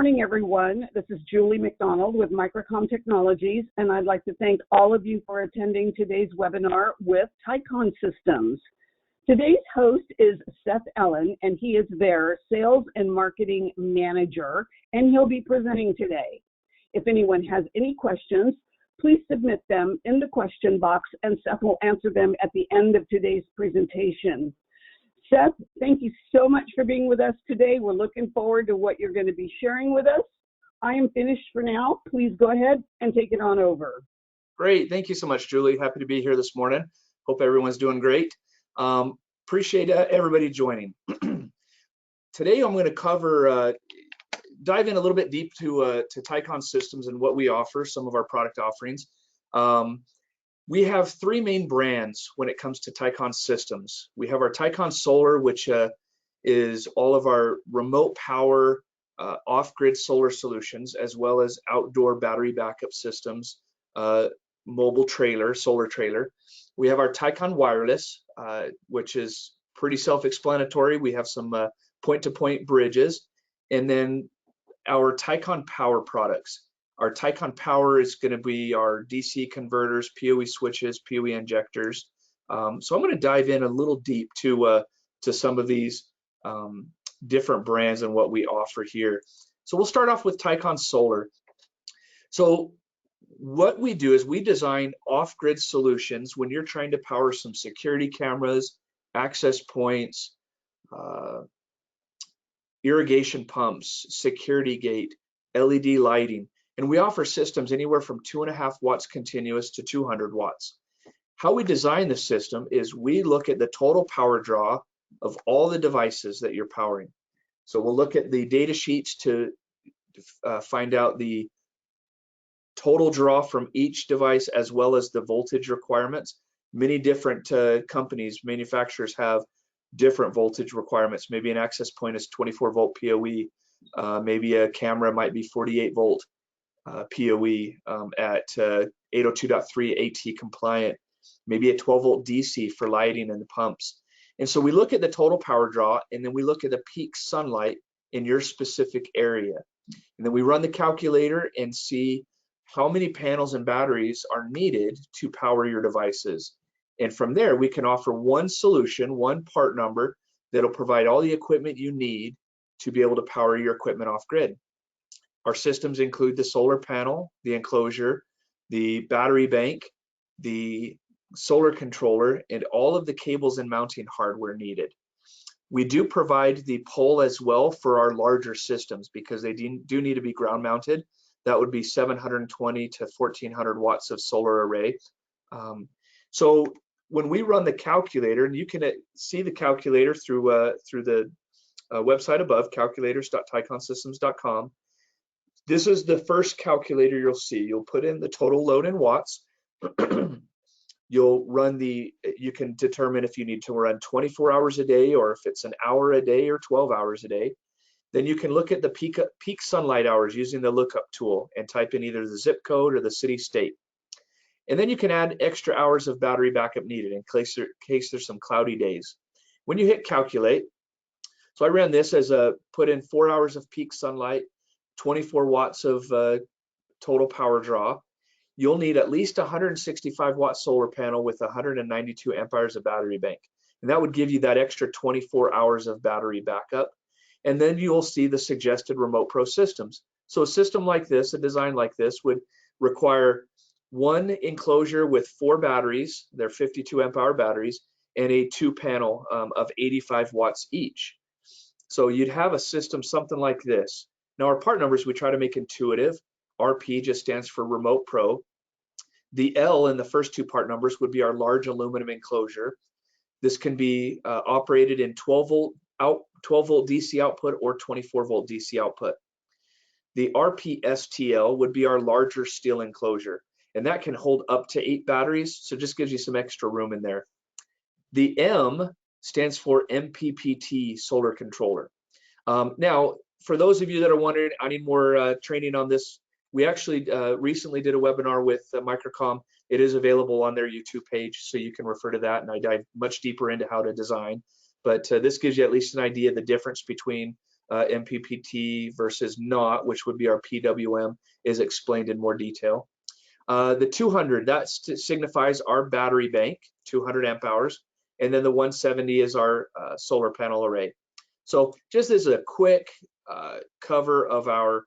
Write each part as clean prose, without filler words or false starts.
morning, everyone. This is Julie McDonald with Microcom Technologies, and I'd like to thank all of you for attending today's webinar with Tycon Systems. Today's host is Seth Ellen, and he is their Sales and Marketing Manager, and he'll be presenting today. If anyone has any questions, please submit them in the question box, and Seth will answer them at the end of today's presentation. Seth, thank you so much for being with us today. We're looking forward to what you're going to be sharing with us. I am finished for now. Please go ahead and take it on over. Great. Thank you so much, Julie. Happy to be here this morning. Hope everyone's doing great. Appreciate everybody joining. Today, I'm going to cover, dive in a little bit deep to Tycon Systems and what we offer, some of our product offerings. We have three main brands when it comes to Tycon Systems. We have our Tycon Solar, which is all of our remote power off-grid solar solutions, as well as outdoor battery backup systems, mobile trailer, solar trailer. We have our Tycon Wireless, which is pretty self-explanatory. We have some point-to-point bridges, and then our Tycon Power products. Our Tycon Power is going to be our DC converters, PoE switches, PoE injectors. So I'm going to dive in a little deep to some of these different brands and what we offer here. So we'll start off with Tycon Solar. So what we do is we design off-grid solutions when you're trying to power some security cameras, access points, irrigation pumps, security gate, LED lighting. And we offer systems anywhere from 2.5 watts continuous to 200 watts. How we design the system is we look at the total power draw of all the devices that you're powering. So we'll look at the data sheets to find out the total draw from each device, as well as the voltage requirements. Many different companies, manufacturers have different voltage requirements. Maybe an access point is 24 volt PoE. Maybe a camera might be 48 volt. PoE at 802.3 AT compliant, maybe a 12 volt DC for lighting and the pumps. And so we look at the total power draw, and then we look at the peak sunlight in your specific area. And then we run the calculator and see how many panels and batteries are needed to power your devices. And from there, we can offer one solution, one part number that'll provide all the equipment you need to be able to power your equipment off grid. Our systems include the solar panel, the enclosure, the battery bank, the solar controller, and all of the cables and mounting hardware needed. We do provide the pole as well for our larger systems because they do need to be ground mounted. That would be 720 to 1400 watts of solar array. So when we run the calculator, and you can see the calculator through the website above, calculators.tyconsystems.com. This is the first calculator you'll see. You'll put in the total load in watts. You'll run you can determine if you need to run 24 hours a day or if it's an hour a day or 12 hours a day. Then you can look at the peak sunlight hours using the lookup tool and type in either the zip code or the city state. And then you can add extra hours of battery backup needed in case there's some cloudy days. When you hit calculate, so I ran this as put in 4 hours of peak sunlight, 24 watts of total power draw. You'll need at least a 165 watt solar panel with 192 amp hours of battery bank. And that would give you that extra 24 hours of battery backup. And then you'll see the suggested Remote Pro systems. So a system like this, a design like this, would require one enclosure with 4 batteries, they're 52 amp hour batteries, and a 2 panel of 85 watts each. So you'd have a system something like this. Now our part numbers we try to make intuitive. RP just stands for Remote Pro. The L in the first 2 part numbers would be our large aluminum enclosure. This can be operated in 12 volt DC output or 24 volt DC output. The RPSTL would be our larger steel enclosure, and that can hold up to 8 batteries, so just gives you some extra room in there. The M stands for MPPT solar controller. Now, for those of you that are wondering, I need more training on this. We actually recently did a webinar with Microcom. It is available on their YouTube page, so you can refer to that, and I dive much deeper into how to design. But this gives you at least an idea of the difference between MPPT versus not, which would be our PWM, is explained in more detail. The 200, that signifies our battery bank, 200 amp hours, and then the 170 is our solar panel array. So just as a quick cover of our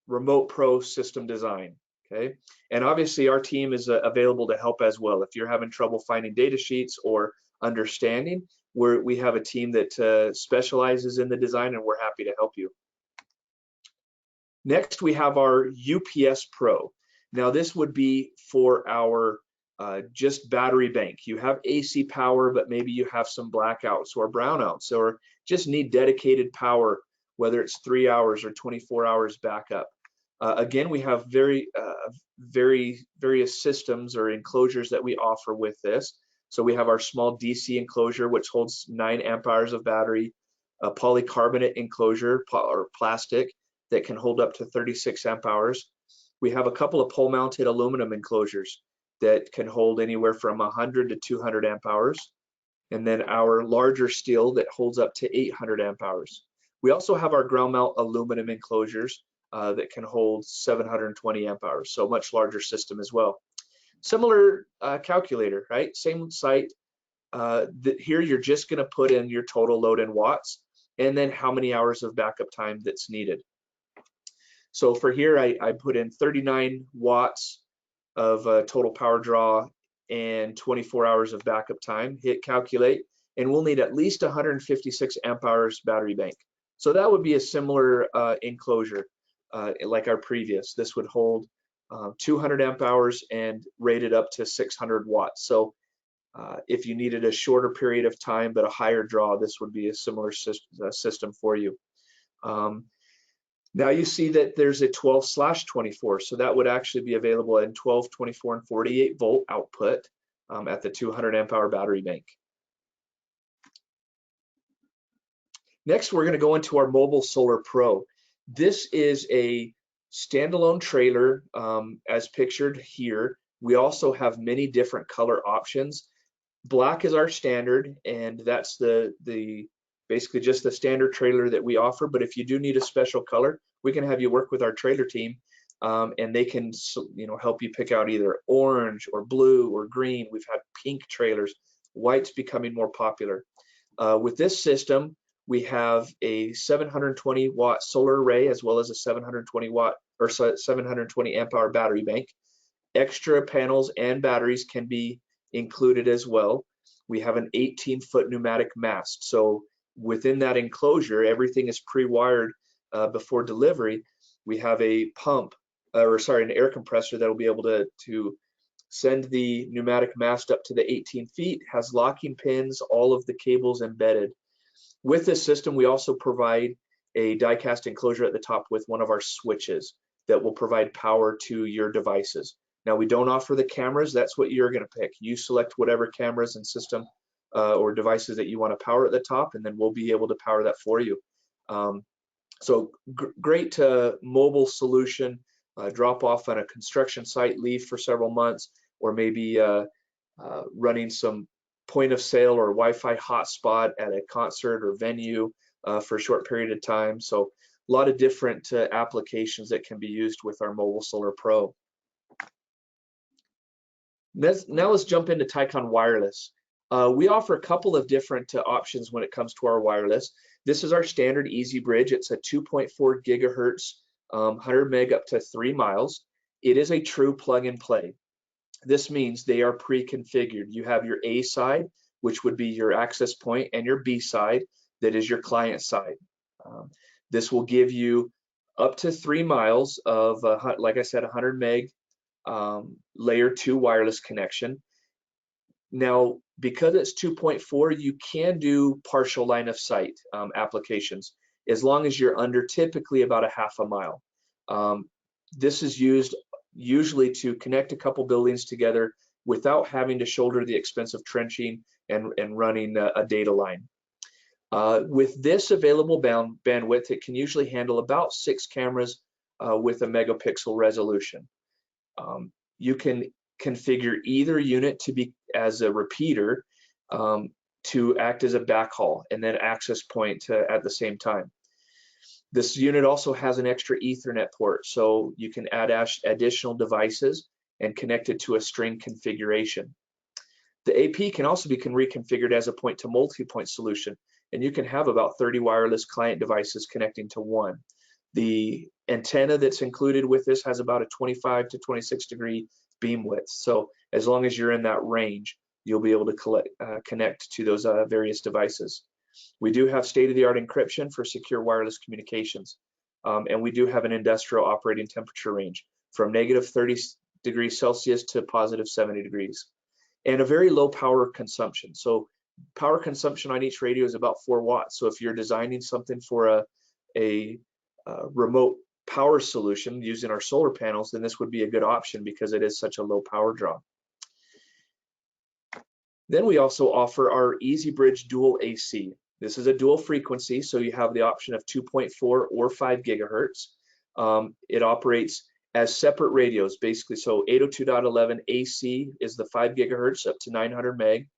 Remote Pro system design, okay? And obviously our team is available to help as well. If you're having trouble finding data sheets or understanding, we have a team that specializes in the design, and we're happy to help you. Next, we have our UPS Pro. Now this would be for our just battery bank. You have AC power, but maybe you have some blackouts or brownouts, or just need dedicated power, whether it's 3 hours or 24 hours backup. Again, we have various systems or enclosures that we offer with this. So we have our small DC enclosure, which holds 9 amp hours of battery, a polycarbonate enclosure or plastic that can hold up to 36 amp hours. We have a couple of pole mounted aluminum enclosures that can hold anywhere from 100 to 200 amp hours. And then our larger steel that holds up to 800 amp hours. We also have our ground mount aluminum enclosures that can hold 720 amp hours, so a much larger system as well. Similar calculator, right? Same site. Here you're just going to put in your total load in watts and then how many hours of backup time that's needed. So for here, I put in 39 watts of total power draw and 24 hours of backup time. Hit calculate, and we'll need at least 156 amp hours battery bank. So that would be a similar enclosure like our previous. This would hold 200 amp hours and rated up to 600 watts. So if you needed a shorter period of time but a higher draw, this would be a similar system for you. Now you see that there's a 12/24, so that would actually be available in 12, 24, and 48 volt output at the 200 amp hour battery bank. Next, we're going to go into our Mobile Solar Pro. This is a standalone trailer as pictured here. We also have many different color options. Black is our standard, and that's basically just the standard trailer that we offer. But if you do need a special color, we can have you work with our trailer team, and they can help you pick out either orange or blue or green. We've had pink trailers. White's becoming more popular. With this system, we have a 720 watt solar array as well as a 720 watt or 720 amp hour battery bank. Extra panels and batteries can be included as well. We have an 18-foot pneumatic mast. So within that enclosure, everything is pre-wired before delivery. We have a an air compressor that will be able to send the pneumatic mast up to the 18 feet, has locking pins, all of the cables embedded. With this system, we also provide a die-cast enclosure at the top with one of our switches that will provide power to your devices. Now, we don't offer the cameras. That's what you're going to pick. You select whatever cameras and system or devices that you want to power at the top, and then we'll be able to power that for you. So great mobile solution, drop off on a construction site, leave for several months, or maybe running some point of sale or Wi-Fi hotspot at a concert or venue for a short period of time. So a lot of different applications that can be used with our Mobile Solar Pro. Now let's jump into Tycon Wireless. We offer a couple of different options when it comes to our wireless. This is our standard Easy Bridge. It's a 2.4 gigahertz, 100 meg up to 3 miles. It is a true plug and play. This means they are pre-configured. You have your A side, which would be your access point, and your B side, that is your client side. This will give you up to 3 miles of, like I said, 100 meg layer 2 wireless connection. Now, because it's 2.4, you can do partial line of sight applications as long as you're under typically about a half a mile. This is used usually to connect a couple buildings together without having to shoulder the expense of trenching and running a data line. With this available bandwidth, it can usually handle about 6 cameras with a megapixel resolution. You can configure either unit to be as a repeater to act as a backhaul and then access point at the same time. This unit also has an extra Ethernet port, so you can add additional devices and connect it to a string configuration. The AP can also be reconfigured as a point-to-multipoint solution, and you can have about 30 wireless client devices connecting to one. The antenna that's included with this has about a 25 to 26 degree beam width, so as long as you're in that range, you'll be able to connect to those various devices. We do have state-of-the-art encryption for secure wireless communications, and we do have an industrial operating temperature range from negative 30 degrees Celsius to positive 70 degrees, and a very low power consumption. So power consumption on each radio is about 4 watts. So if you're designing something for a remote power solution using our solar panels, then this would be a good option because it is such a low power draw. Then we also offer our EasyBridge Dual AC. This is a dual frequency, so you have the option of 2.4 or 5 gigahertz. It operates as separate radios, basically. So 802.11 AC is the 5 gigahertz up to 900 meg,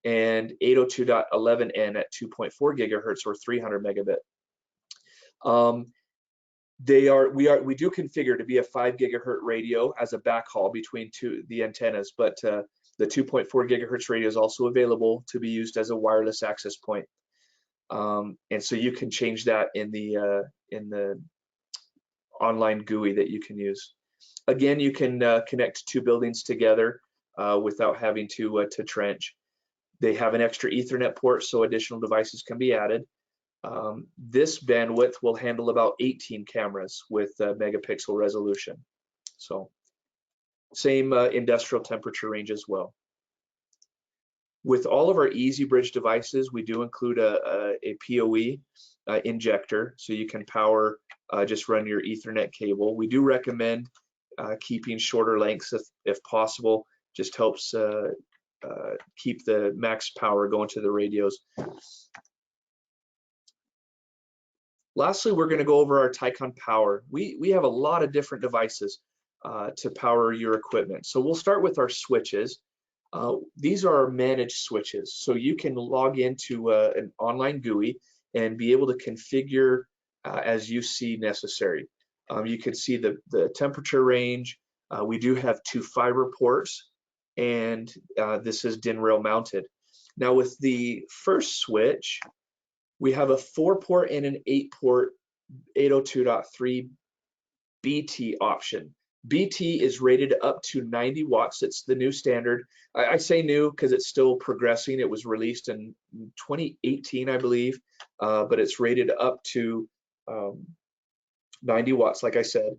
and 802.11n at 2.4 gigahertz or 300 megabit. We do configure to be a 5 gigahertz radio as a backhaul between the antennas, but the 2.4 gigahertz radio is also available to be used as a wireless access point. And so you can change that in the online GUI that you can use. Again, you can connect 2 buildings together without having to trench. They have an extra Ethernet port, so additional devices can be added. This bandwidth will handle about 18 cameras with megapixel resolution. So same industrial temperature range as well. With all of our EasyBridge devices, we do include a PoE injector, so you can power, just run your Ethernet cable. We do recommend keeping shorter lengths if possible, just helps keep the max power going to the radios. Lastly, we're going to go over our Tycon power. We have a lot of different devices to power your equipment. So we'll start with our switches. These are our managed switches, so you can log into an online GUI and be able to configure as you see necessary. You can see the temperature range. We do have 2 fiber ports, and this is DIN rail mounted. Now with the first switch, we have a 4-port and an 8-port 802.3 BT option. BT is rated up to 90 watts. It's the new standard. I say new because it's still progressing. It was released in 2018, I believe, but it's rated up to 90 watts, like I said.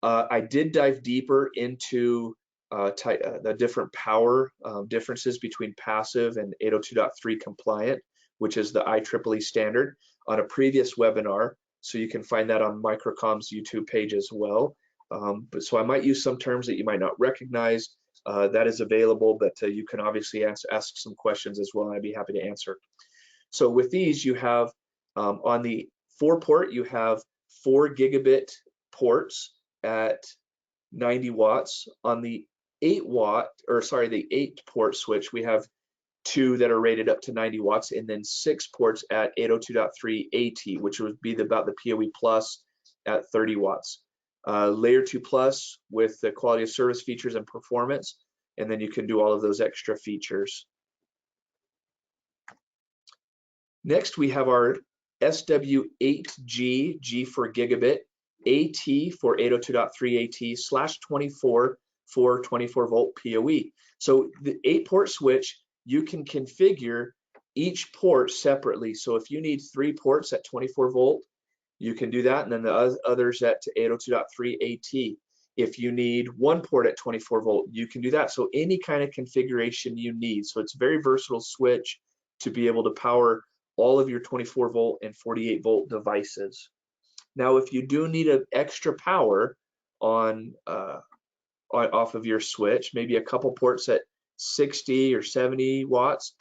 I did dive deeper into the different power differences between passive and 802.3 compliant, which is the IEEE standard, on a previous webinar. So you can find that on Microcom's YouTube page as well. But so I might use some terms that you might not recognize. That is available, but you can obviously ask some questions as well, and I'd be happy to answer. So with these, you have on the 4-port, you have 4 gigabit ports at 90 watts. On the 8-port switch, we have 2 that are rated up to 90 watts, and then 6 ports at 802.3 AT, which would be about the PoE Plus at 30 watts. Layer 2 Plus with the quality of service features and performance, and then you can do all of those extra features. Next, we have our SW8G, G for gigabit, AT for 802.3 AT, /24 for 24 volt PoE. So the 8-port switch, you can configure each port separately. So if you need 3 ports at 24 volt, you can do that, and then the others at 802.3 AT. If you need 1 port at 24 volt, you can do that. So any kind of configuration you need. So it's a very versatile switch to be able to power all of your 24 volt and 48 volt devices. Now, if you do need an extra power off of your switch, maybe a couple ports at 60 or 70 watts,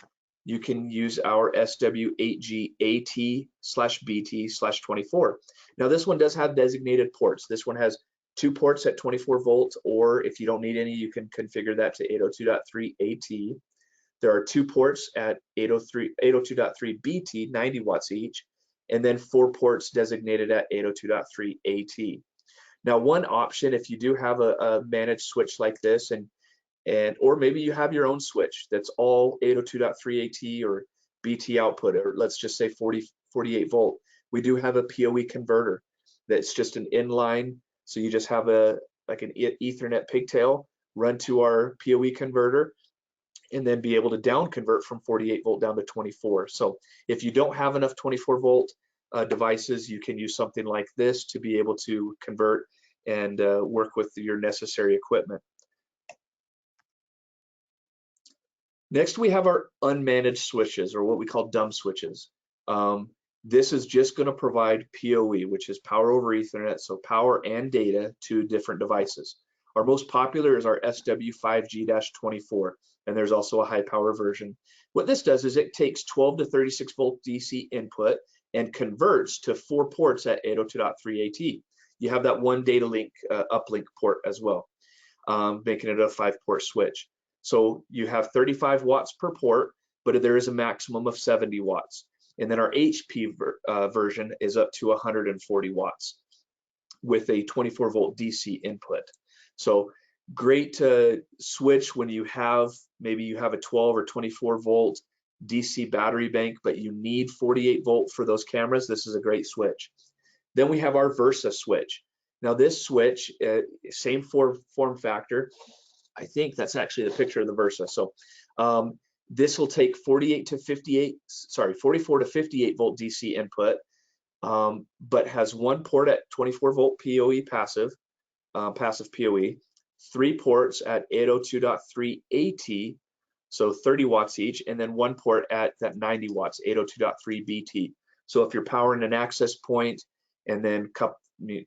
you can use our SW8G AT/BT/24. Now this one does have designated ports. This one has 2 ports at 24 volts, or if you don't need any, you can configure that to 802.3 AT. There are 2 ports at 802.3 BT, 90 watts each, and then 4 ports designated at 802.3 AT. Now, one option, if you do have a managed switch like this, or maybe you have your own switch that's all 802.3 AT or BT output, or let's just say 48 volt, we do have a PoE converter that's just an inline. So you just have like an Ethernet pigtail run to our PoE converter, and then be able to down convert from 48 volt down to 24. So if you don't have enough 24 volt devices, you can use something like this to be able to convert and work with your necessary equipment. Next, we have our unmanaged switches, or what we call dumb switches. This is just going to provide PoE, which is power over Ethernet, so power and data to different devices. Our most popular is our SW5G-24, and there's also a high power version. What this does is it takes 12 to 36 volt DC input and converts to 4 ports at 802.3 AT. You have that one data link uplink port as well, making it a 5-port switch. So you have 35 watts per port, but there is a maximum of 70 watts. And then our HP version is up to 140 watts with a 24 volt DC input. So great to switch when you have, maybe you have a 12 or 24 volt DC battery bank, but you need 48 volt for those cameras. This is a great switch. Then we have our Versa switch. Now this switch, same form factor. I think that's actually the picture of the Versa. So this will take 44 to 58 volt DC input, but has 1 port at 24 volt PoE passive PoE, 3 ports at 802.3 AT, so 30 watts each, and then 1 port at that 90 watts, 802.3 BT. So if you're powering an access point and then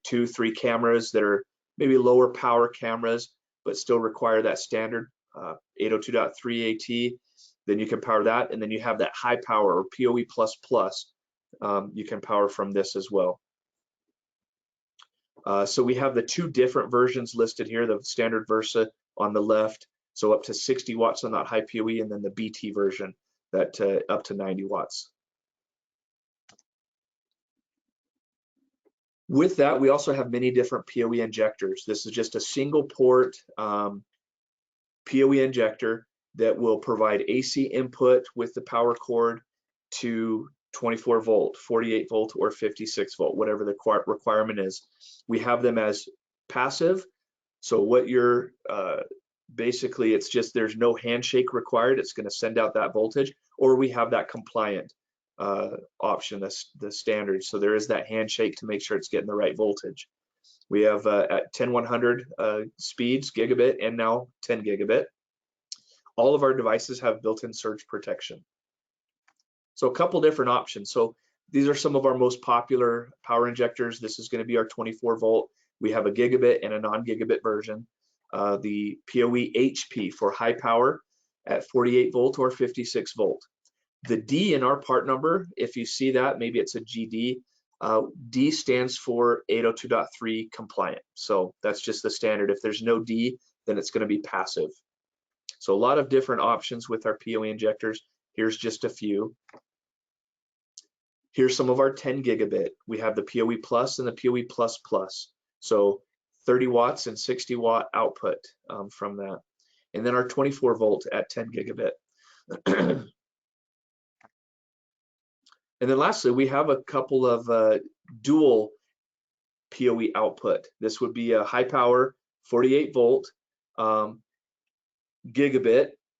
2, 3 cameras that are maybe lower power cameras, but still require that standard 802.3 AT, then you can power that, and then you have that high power or PoE++, you can power from this as well. So we have the 2 different versions listed here, the standard Versa on the left, so up to 60 watts on that high PoE, and then the BT version that up to 90 watts. With that, we also have many different PoE injectors. This is just a single port PoE injector that will provide AC input with the power cord to 24 volt, 48 volt, or 56 volt, whatever the requirement is. We have them as passive. So what you're basically, it's just there's no handshake required. It's going to send out that voltage, or we have that compliant option, the standard. So there is that handshake to make sure it's getting the right voltage. We have at 10100 speeds, gigabit, and now 10 gigabit. All of our devices have built-in surge protection. So a couple different options. So these are some of our most popular power injectors. This is going to be our 24 volt. We have a gigabit and a non-gigabit version. The PoE HP for high power at 48 volt or 56 volt. The D in our part number, if you see that, maybe it's a GD. D stands for 802.3 compliant. So that's just the standard. If there's no D, then it's going to be passive. So a lot of different options with our PoE injectors. Here's just a few. Here's some of our 10 gigabit. We have the PoE Plus and the PoE Plus Plus. So 30 watts and 60 watt output from that. And then our 24 volt at 10 gigabit. And then lastly, we have a couple of dual PoE output. This would be a high power 48 volt gigabit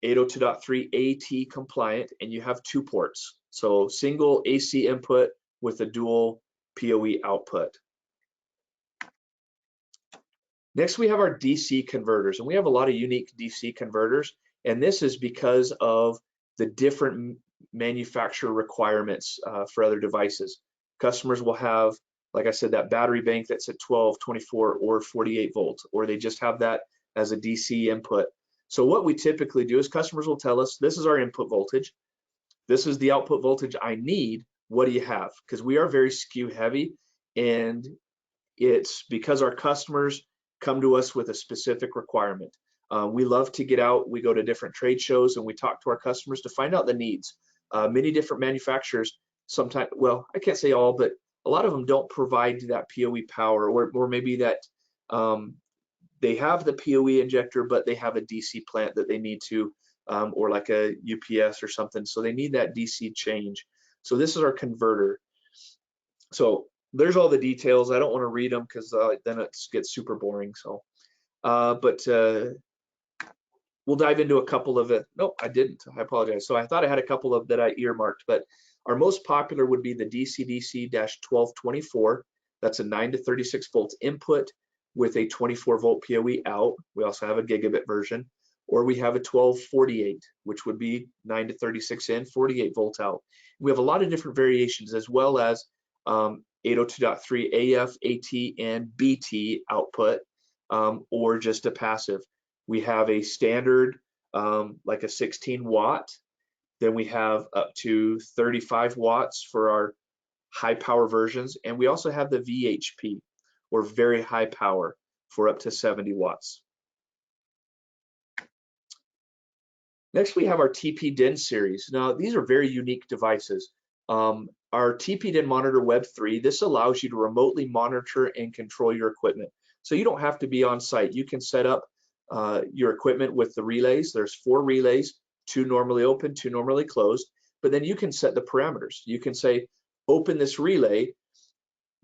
802.3 AT compliant, and you have 2 ports. So single AC input with a dual PoE output. Next, we have our DC converters, and we have a lot of unique DC converters, and this is because of the different manufacturer requirements for other devices. Customers will have, like I said, that battery bank that's at 12, 24, or 48 volts, or they just have that as a DC input. So what we typically do is customers will tell us, this is our input voltage, this is the output voltage I need, what do you have? Because we are very skew heavy, and it's because our customers come to us with a specific requirement. We love to get out, we go to different trade shows, and we talk to our customers to find out the needs. Many different manufacturers sometimes, well, I can't say all, but a lot of them don't provide that PoE power, or maybe that they have the PoE injector, but they have a DC plant that they need to, or like a UPS or something. So they need that DC change. So this is our converter. So there's all the details. I don't want to read them because then it gets super boring. So, but we'll dive into a couple of it. No, I didn't. I apologize. So I thought I had a couple of that I earmarked, but our most popular would be the DC-DC-1224. That's a 9 to 36 volts input with a 24 volt PoE out. We also have a gigabit version, or we have a 1248, which would be 9 to 36 in, 48 volt out. We have a lot of different variations, as well as 802.3 AF, AT, and BT output, or just a passive. We have a standard, like a 16 watt. Then we have up to 35 watts for our high power versions. And we also have the VHP, or very high power, for up to 70 watts. Next, we have our TP-DIN series. Now, these are very unique devices. Our TP-DIN Monitor Web 3, this allows you to remotely monitor and control your equipment. So you don't have to be on site. You can set up your equipment with the relays. There's 4 relays, 2 normally open, 2 normally closed, but then you can set the parameters. You can say, open this relay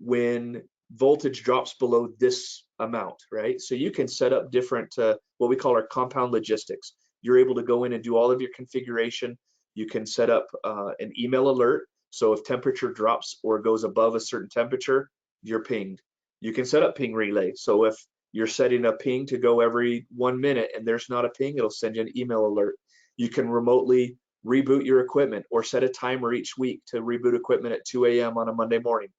when voltage drops below this amount, right? So you can set up different, what we call our compound logistics. You're able to go in and do all of your configuration. You can set up an email alert. So if temperature drops or goes above a certain temperature, you're pinged. You can set up ping relay. So if you're setting a ping to go every 1 minute and there's not a ping, it'll send you an email alert. You can remotely reboot your equipment or set a timer each week to reboot equipment at 2 a.m. on a Monday morning.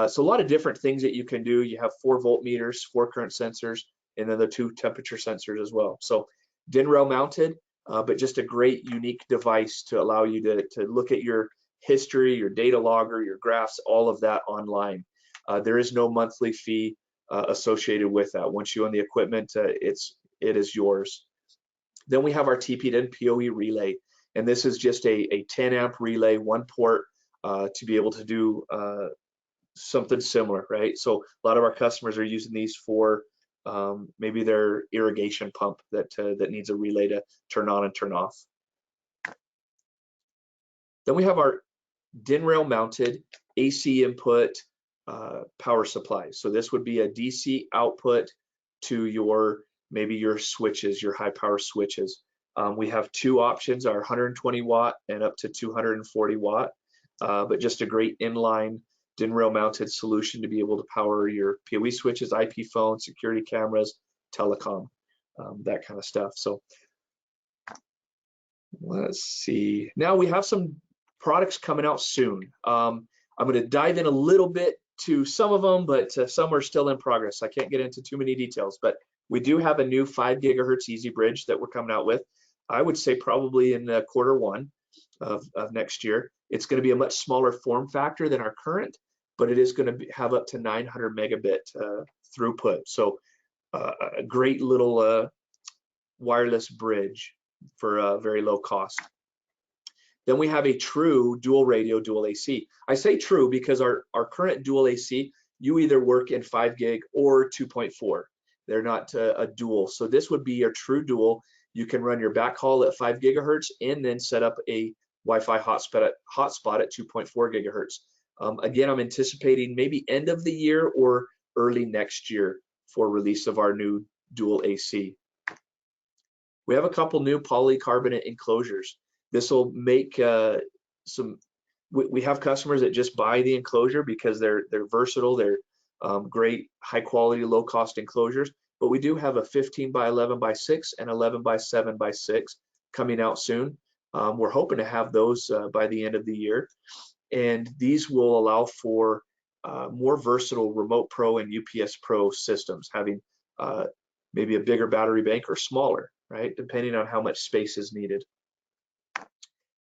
So a lot of different things that you can do. You have 4 volt meters, 4 current sensors, and then the 2 temperature sensors as well. So DIN rail mounted, but just a great unique device to allow you to look at your history, your data logger, your graphs, all of that online. There is no monthly fee associated with that. Once you own the equipment, it is yours. Then we have our TP-DIN PoE relay, and this is just a 10 amp relay, 1 port, to be able to do something similar, right? So a lot of our customers are using these for maybe their irrigation pump that needs a relay to turn on and turn off. Then we have our DIN rail mounted AC input power supply. So this would be a DC output to maybe your switches, your high power switches. We have 2 options, our 120 watt and up to 240 watt, but just a great inline DIN rail mounted solution to be able to power your PoE switches, IP phones, security cameras, telecom, that kind of stuff. So let's see. Now we have some products coming out soon. I'm going to dive in a little bit to some of them, but some are still in progress. I can't get into too many details, but we do have a new 5 gigahertz Easy Bridge that we're coming out with. I would say probably in Q1 of next year. It's going to be a much smaller form factor than our current, but it is going to have up to 900 megabit throughput. So a great little wireless bridge for very low cost. Then we have a true dual radio, dual AC. I say true because our current dual AC, you either work in 5 gig or 2.4. They're not a dual. So this would be your true dual. You can run your backhaul at 5 gigahertz and then set up a Wi-Fi hotspot at 2.4 gigahertz. Again, I'm anticipating maybe end of the year or early next year for release of our new dual AC. We have a couple new polycarbonate enclosures. This will make we have customers that just buy the enclosure because they're versatile, they're great, high quality, low cost enclosures. But we do have a 15 by 11 by 6 and 11 by 7 by 6 coming out soon. We're hoping to have those by the end of the year. And these will allow for more versatile Remote Pro and UPS Pro systems, having maybe a bigger battery bank or smaller, right? Depending on how much space is needed.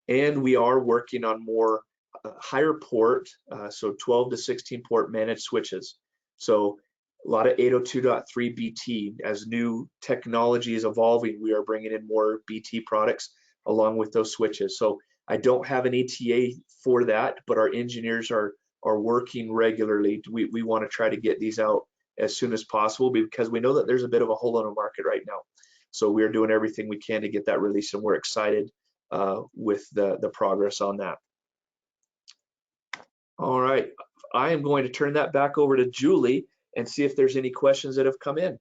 And we are working on more higher port, so 12 to 16 port managed switches. So a lot of 802.3 BT. As new technology is evolving, we are bringing in more BT products along with those switches. So I don't have an ETA for that, but our engineers are working regularly. We want to try to get these out as soon as possible because we know that there's a bit of a hole in the market right now. So we're doing everything we can to get that released, and we're excited with the progress on that. All right, I am going to turn that back over to Julie and see if there's any questions that have come in.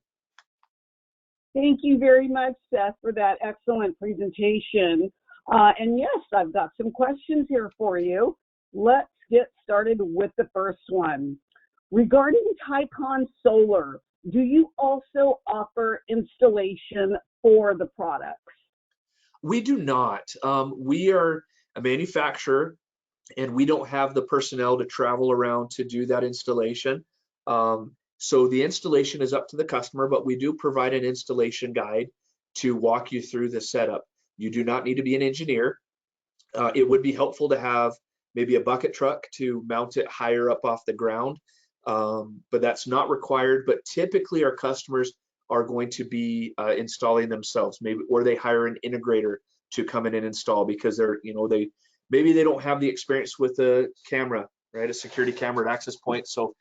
Thank you very much, Seth, for that excellent presentation. And yes, I've got some questions here for you. Let's get started with the first one. Regarding Tycon Solar, do you also offer installation for the products? We do not. We are a manufacturer, and we don't have the personnel to travel around to do that installation. So the installation is up to the customer, but we do provide an installation guide to walk you through the setup. You do not need to be an engineer. It would be helpful to have maybe a bucket truck to mount it higher up off the ground, but that's not required. But typically our customers are going to be installing themselves, maybe, or they hire an integrator to come in and install because they're, maybe they don't have the experience with a camera, right? A security camera at access point. So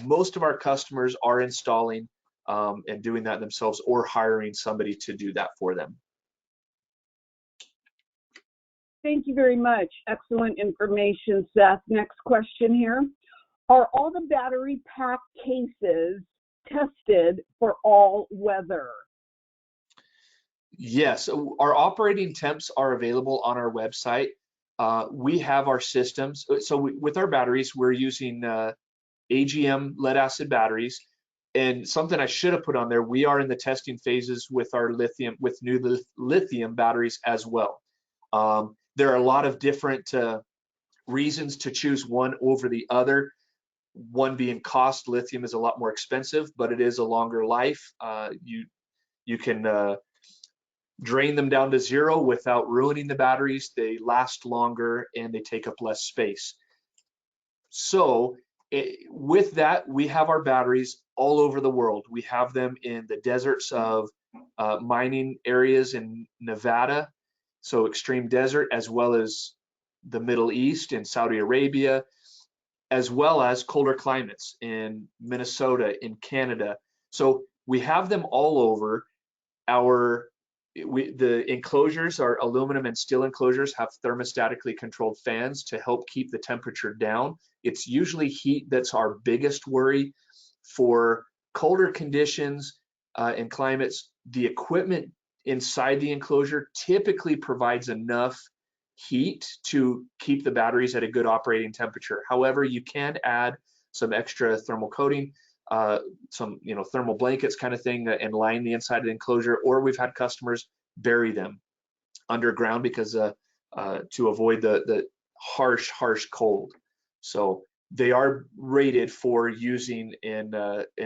most of our customers are installing and doing that themselves or hiring somebody to do that for them. Thank you very much. Excellent information, Seth. Next question here. Are all the battery pack cases tested for all weather? Yes, our operating temps are available on our website. We have our systems. So with our batteries, we're using AGM lead acid batteries. And something I should have put on there, we are in the testing phases with our new lithium batteries as well. There are a lot of different reasons to choose one over the other. One being cost. Lithium is a lot more expensive, but it is a longer life. You can drain them down to zero without ruining the batteries. They last longer and they take up less space. So with that, we have our batteries all over the world. We have them in the deserts of mining areas in Nevada, so extreme desert, as well as the Middle East and Saudi Arabia, as well as colder climates in Minnesota, in Canada. So we have them all over. The enclosures, our aluminum and steel enclosures, have thermostatically controlled fans to help keep the temperature down. It's usually heat that's our biggest worry. For colder conditions and climates, the equipment inside the enclosure typically provides enough heat to keep the batteries at a good operating temperature. However, you can add some extra thermal coating, some thermal blankets kind of thing, and line the inside of the enclosure. Or we've had customers bury them underground because to avoid the harsh cold. So they are rated for using in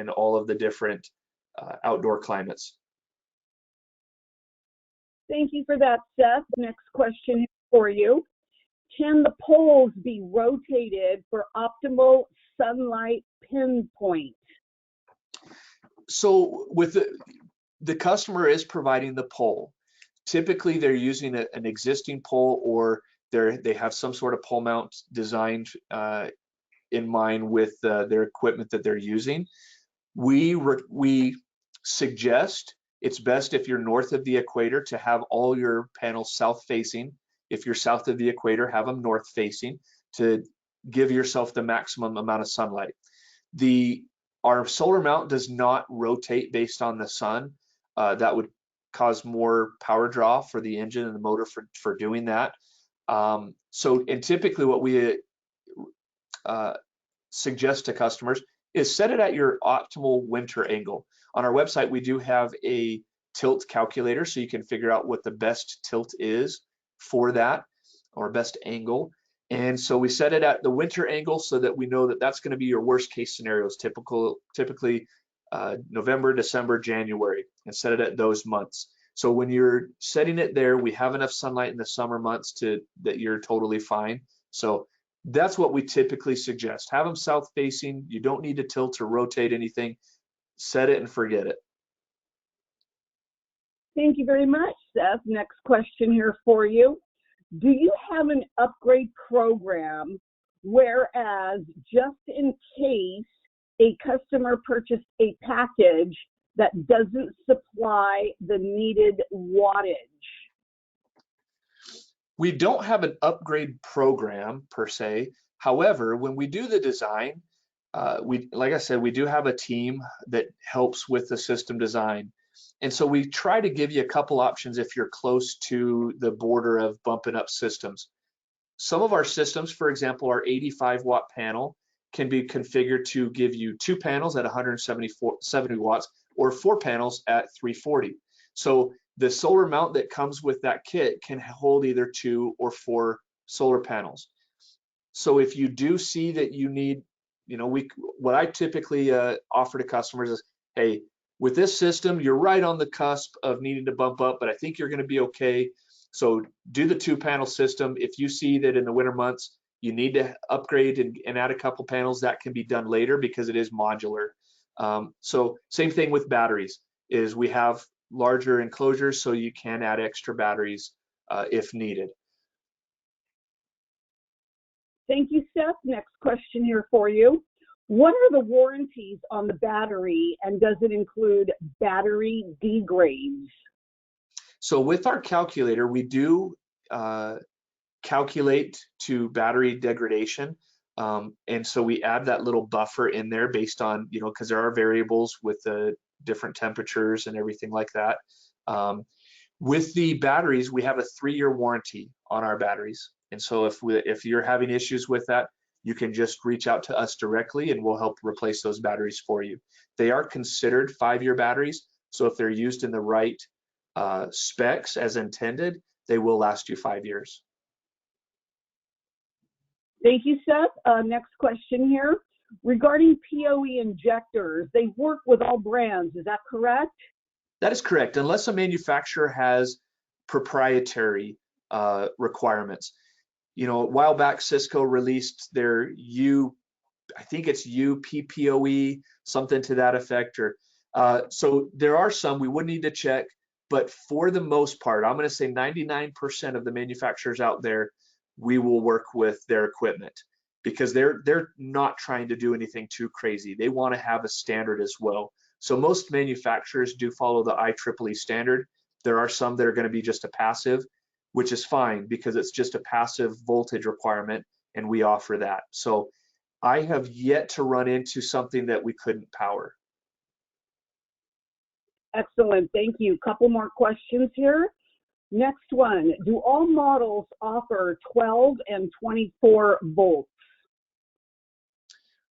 all of the different outdoor climates. Thank you for that, Seth. Next question for you. Can the poles be rotated for optimal sunlight pinpoint? So with the customer is providing the pole. Typically they're using an existing pole, or they have some sort of pole mount designed in mind with their equipment that they're using. We suggest it's best if you're north of the equator to have all your panels south facing. If you're south of the equator, have them north facing to give yourself the maximum amount of sunlight. Our solar mount does not rotate based on the sun. That would cause more power draw for the engine and the motor for doing that. And typically what we suggest to customers is set it at your optimal winter angle. On our website, we do have a tilt calculator, so you can figure out what the best tilt is for that, or best angle. And so we set it at the winter angle so that we know that that's going to be your worst case scenarios, typically November, December, January, and set it at those months. So when you're setting it there, we have enough sunlight in the summer months that you're totally fine. So that's what we typically suggest. Have them south facing. You don't need to tilt or rotate anything. Set it and forget it. Thank you very much, Seth. Next question here for you. Do you have an upgrade program, whereas just in case a customer purchased a package that doesn't supply the needed wattage? We don't have an upgrade program per se. However, when we do the design, like I said, we do have a team that helps with the system design. And so we try to give you a couple options if you're close to the border of bumping up systems. Some of our systems, for example, our 85-watt panel can be configured to give you 2 panels at 170 watts or 4 panels at 340. So the solar mount that comes with that kit can hold either 2 or 4 solar panels. So if you do see that you need, what I typically offer to customers is, hey, with this system, you're right on the cusp of needing to bump up, but I think you're going to be okay. So do the 2-panel system. If you see that in the winter months you need to upgrade and add a couple panels, that can be done later because it is modular. So same thing with batteries, is we have larger enclosures so you can add extra batteries if needed. Thank you, Seth. Next question here for you. What are the warranties on the battery, and does it include battery degrades? So with our calculator, we do calculate to battery degradation. And so we add that little buffer in there based on, because there are variables with the different temperatures and everything like that. With the batteries, we have a 3-year warranty on our batteries. And so if you're having issues with that, you can just reach out to us directly and we'll help replace those batteries for you. They are considered 5-year batteries. So if they're used in the right specs as intended, they will last you 5 years. Thank you, Seth. Next question here. Regarding PoE injectors, they work with all brands, is that correct? That is correct, unless a manufacturer has proprietary requirements. A while back, Cisco released their I think it's UPPoE, something to that effect. So there are some we would need to check, but for the most part, I'm going to say 99% of the manufacturers out there, we will work with their equipment because they're not trying to do anything too crazy. They want to have a standard as well. So most manufacturers do follow the IEEE standard. There are some that are going to be just a passive, which is fine because it's just a passive voltage requirement and we offer that. So I have yet to run into something that we couldn't power. Excellent, thank you. Couple more questions here. Next one, do all models offer 12 and 24 volts?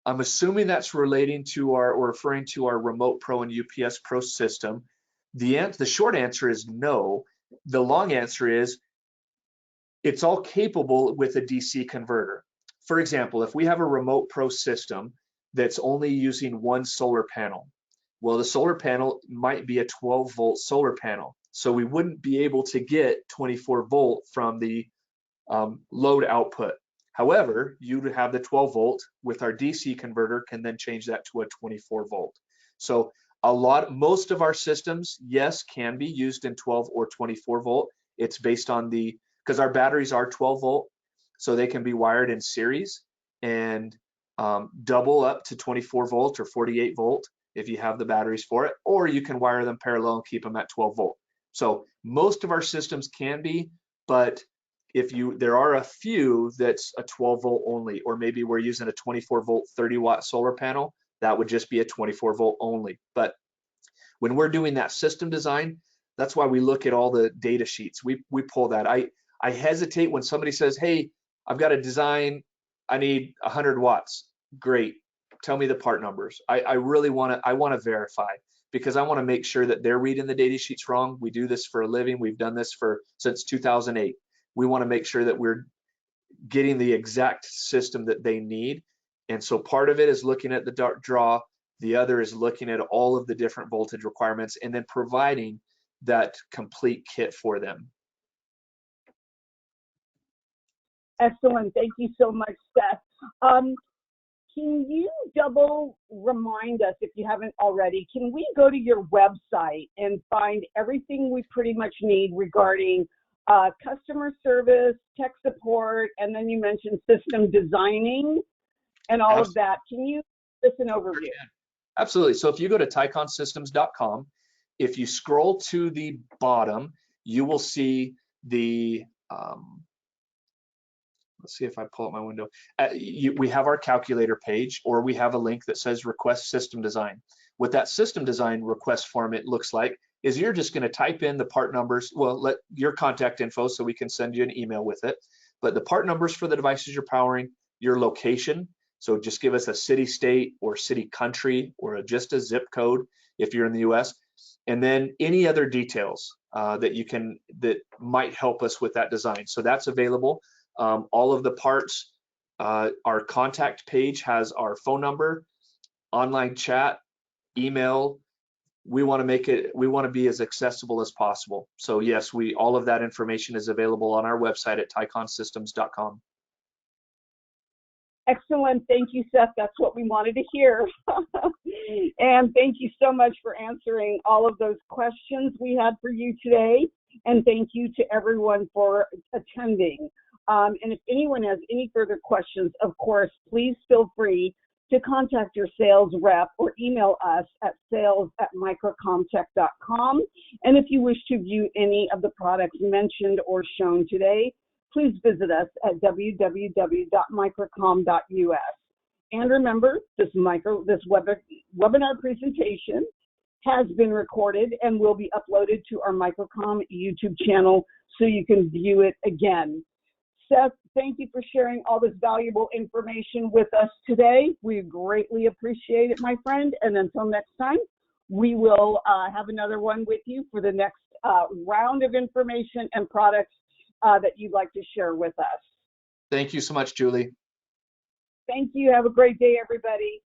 I'm assuming that's referring to our Remote Pro and UPS Pro system. The short answer is no. The long answer is it's all capable with a DC converter. For example, if we have a Remote Pro system that's only using 1 solar panel, well, the solar panel might be a 12-volt solar panel. So we wouldn't be able to get 24 volt from the load output. However, you have the 12 volt with our DC converter can then change that to a 24 volt. So most of our systems, yes, can be used in 12 or 24 volt. It's based on because our batteries are 12 volt, so they can be wired in series and double up to 24 volt or 48 volt if you have the batteries for it, or you can wire them parallel and keep them at 12 volt. So most of our systems can be, but there are a few that's a 12 volt only, or maybe we're using a 24 volt 30 watt solar panel, that would just be a 24 volt only. But when we're doing that system design, that's why we look at all the data sheets. We pull that. I hesitate when somebody says, hey, I've got a design, I need 100 watts. Great, tell me the part numbers. I really want to verify, because I want to make sure that they're reading the data sheets wrong. We do this for a living. We've done this since 2008. We want to make sure that we're getting the exact system that they need. And so part of it is looking at the draw. The other is looking at all of the different voltage requirements and then providing that complete kit for them. Excellent, thank you so much, Seth. Can you double remind us, if you haven't already, can we go to your website and find everything we pretty much need regarding customer service, tech support, and then you mentioned system designing and all of that. Can you give us an overview? Absolutely. So if you go to tyconsystems.com, if you scroll to the bottom, you will see the, let's see if I pull up my window. We have our calculator page, or we have a link that says request system design. What that system design request form it looks like is you're just going to type in the part numbers, well, let your contact info so we can send you an email with it, but the part numbers for the devices you're powering, your location. So just give us a city, state, or city, country, or just a zip code if you're in the US, and then any other details that might help us with that design. So that's available. All of the parts, our contact page has our phone number, online chat, email. We want to be as accessible as possible. So yes, all of that information is available on our website at tyconsystems.com. Excellent. Thank you, Seth. That's what we wanted to hear. And thank you so much for answering all of those questions we had for you today. And thank you to everyone for attending. And if anyone has any further questions, of course, please feel free to contact your sales rep or email us at sales@microcomtech.com. And if you wish to view any of the products mentioned or shown today, please visit us at www.microcom.us. And remember, this webinar presentation has been recorded and will be uploaded to our Microcom YouTube channel so you can view it again. Seth, thank you for sharing all this valuable information with us today. We greatly appreciate it, my friend. And until next time, we will have another one with you for the next round of information and products that you'd like to share with us. Thank you so much, Julie. Thank you. Have a great day, everybody.